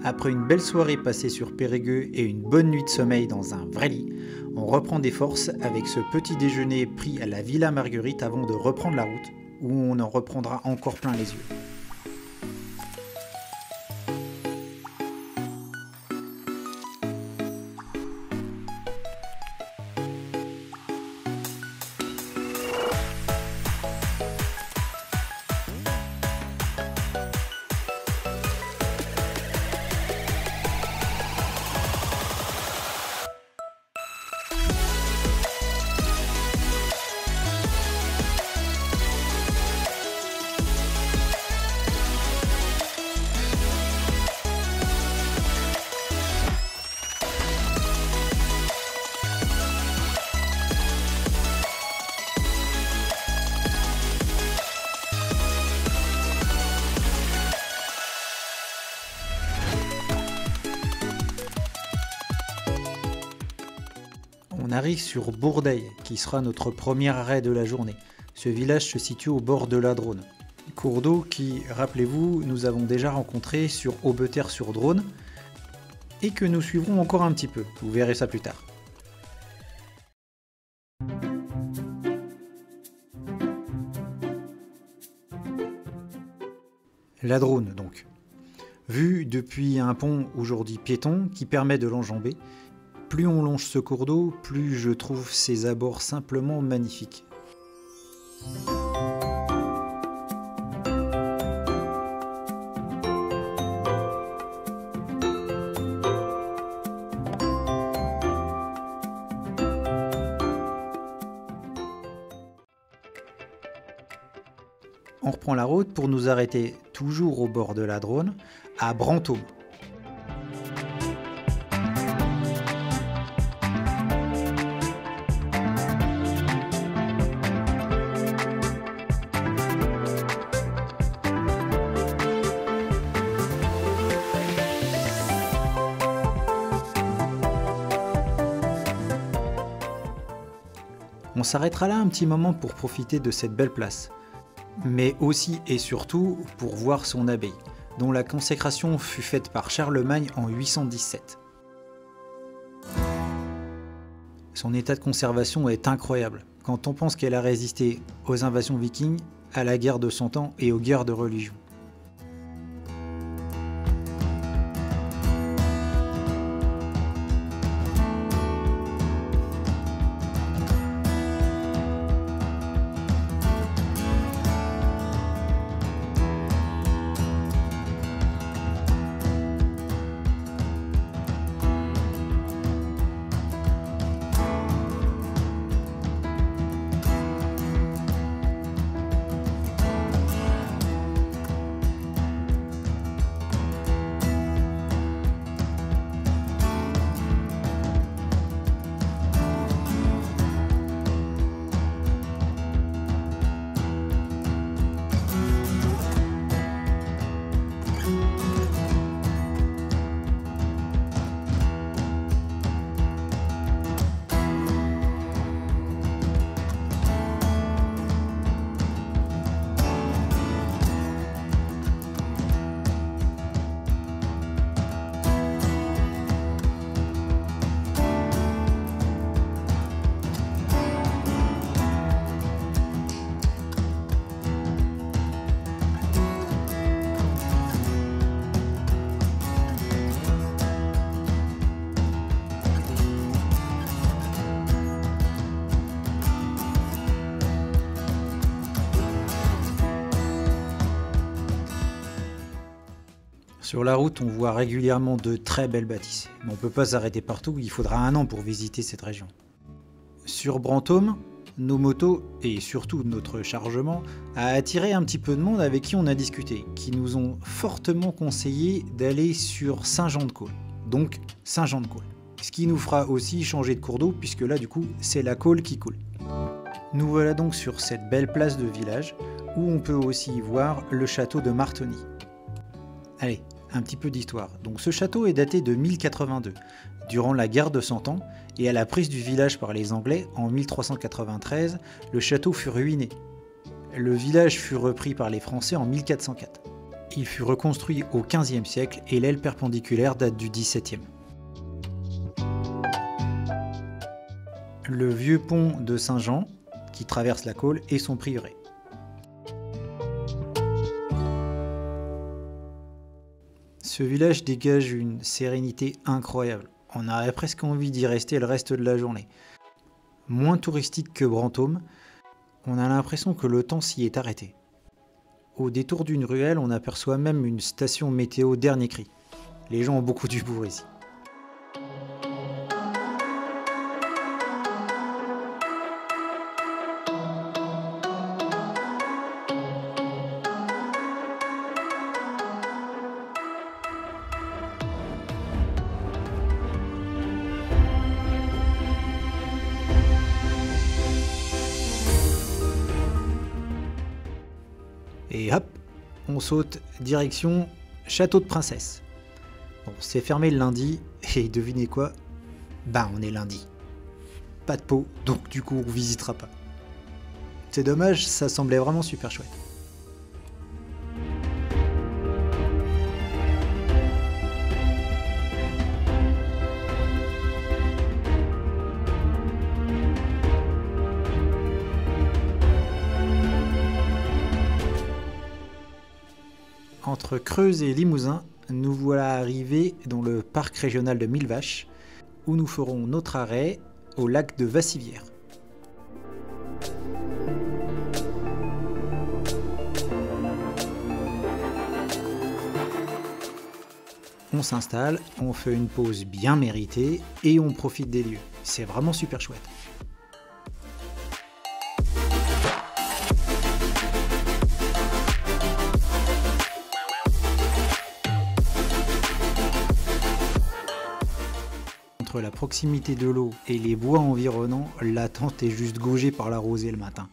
Après une belle soirée passée sur Périgueux et une bonne nuit de sommeil dans un vrai lit, on reprend des forces avec ce petit déjeuner pris à la Villa Marguerite avant de reprendre la route, où on en reprendra encore plein les yeux. On arrive sur Bourdeil, qui sera notre premier arrêt de la journée. Ce village se situe au bord de la Dronne. Cours d'eau qui, rappelez-vous, nous avons déjà rencontré sur Aubeterre-sur-Dronne et que nous suivrons encore un petit peu. Vous verrez ça plus tard. La Dronne donc. Vue depuis un pont aujourd'hui piéton qui permet de l'enjamber. Plus on longe ce cours d'eau, plus je trouve ses abords simplement magnifiques. On reprend la route pour nous arrêter toujours au bord de la Dronne, à Brantôme. On s'arrêtera là un petit moment pour profiter de cette belle place, mais aussi et surtout pour voir son abbaye, dont la consécration fut faite par Charlemagne en 817. Son état de conservation est incroyable, quand on pense qu'elle a résisté aux invasions vikings, à la guerre de 100 ans et aux guerres de religion. Sur la route, on voit régulièrement de très belles bâtisses, mais on ne peut pas s'arrêter partout, il faudra un an pour visiter cette région. Sur Brantôme, nos motos, et surtout notre chargement, a attiré un petit peu de monde avec qui on a discuté, qui nous ont fortement conseillé d'aller sur Saint-Jean-de-Caules, donc Saint-Jean-de-Caules. Ce qui nous fera aussi changer de cours d'eau, puisque là du coup, c'est la Caule qui coule. Nous voilà donc sur cette belle place de village, où on peut aussi voir le château de Martony. Allez, un petit peu d'histoire. Donc ce château est daté de 1082, durant la guerre de 100 ans, et à la prise du village par les Anglais en 1393, le château fut ruiné. Le village fut repris par les Français en 1404. Il fut reconstruit au XVe siècle et l'aile perpendiculaire date du XVIIe. Le vieux pont de Saint-Jean, qui traverse la Colle, et son prieuré. Ce village dégage une sérénité incroyable. On aurait presque envie d'y rester le reste de la journée. Moins touristique que Brantôme, on a l'impression que le temps s'y est arrêté. Au détour d'une ruelle, on aperçoit même une station météo dernier cri. Les gens ont beaucoup d'humour ici. Et hop, on saute direction Château de Princesse. Bon, c'est fermé le lundi, et devinez quoi? On est lundi. Pas de pot, donc du coup on visitera pas. C'est dommage, ça semblait vraiment super chouette. Entre Creuse et Limousin, nous voilà arrivés dans le parc régional de Millevaches, où nous ferons notre arrêt au lac de Vassivière. On s'installe, on fait une pause bien méritée et on profite des lieux. C'est vraiment super chouette. Entre la proximité de l'eau et les bois environnants, la tente est juste gaugée par la rosée le matin.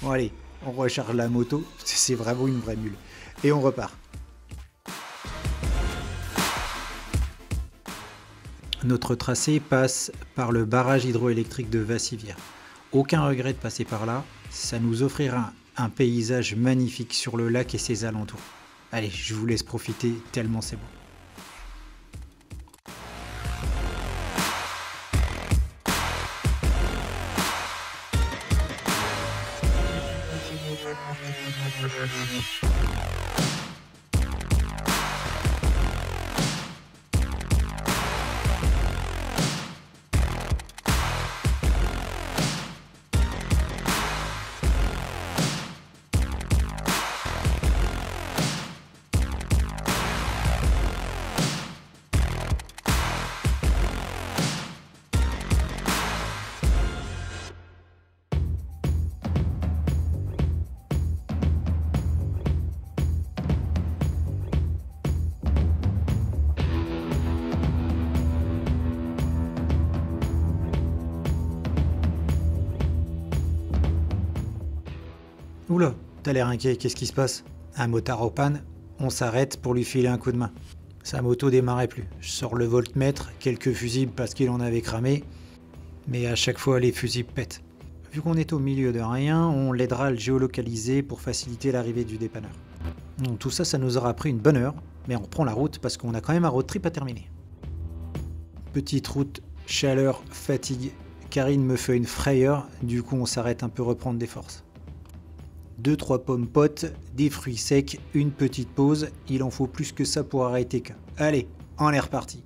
Bon allez, on recharge la moto, c'est vraiment une vraie mule. Et on repart. Notre tracé passe par le barrage hydroélectrique de Vassivière. Aucun regret de passer par là, ça nous offrira un paysage magnifique sur le lac et ses alentours. Allez, je vous laisse profiter tellement c'est beau. Oula, t'as l'air inquiet, qu'est-ce qui se passe? Un motard en panne, on s'arrête pour lui filer un coup de main. Sa moto démarrait plus. Je sors le voltmètre, quelques fusibles parce qu'il en avait cramé, mais à chaque fois les fusibles pètent. Vu qu'on est au milieu de rien, on l'aidera à le géolocaliser pour faciliter l'arrivée du dépanneur. Donc, tout ça, ça nous aura pris une bonne heure, mais on reprend la route parce qu'on a quand même un road trip à terminer. Petite route, chaleur, fatigue. Karine me fait une frayeur, du coup on s'arrête un peu reprendre des forces. 2-3 pommes potes, des fruits secs, une petite pause, il en faut plus que ça pour arrêter qu'un. Allez, on est reparti.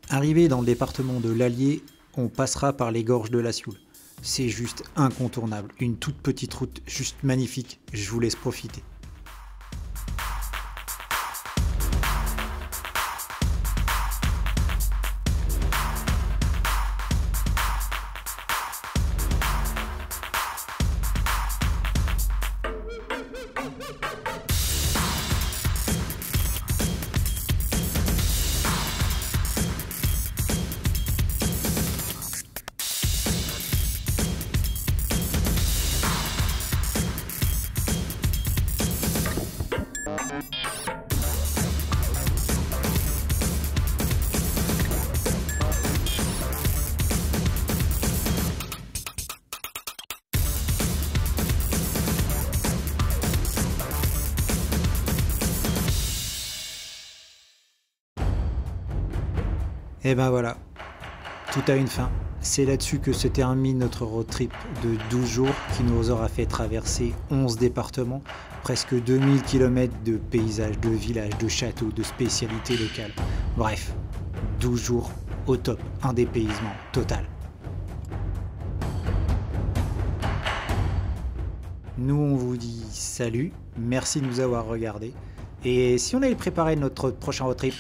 Arrivé dans le département de l'Allier, on passera par les gorges de la Sioule. C'est juste incontournable, une toute petite route juste magnifique, je vous laisse profiter. Et ben voilà, tout a une fin. C'est là-dessus que se termine notre road trip de 12 jours qui nous aura fait traverser 11 départements, presque 2000 km de paysages, de villages, de châteaux, de spécialités locales. Bref, 12 jours au top, un dépaysement total. Nous on vous dit salut, merci de nous avoir regardés. Et si on allait préparer notre prochain road trip,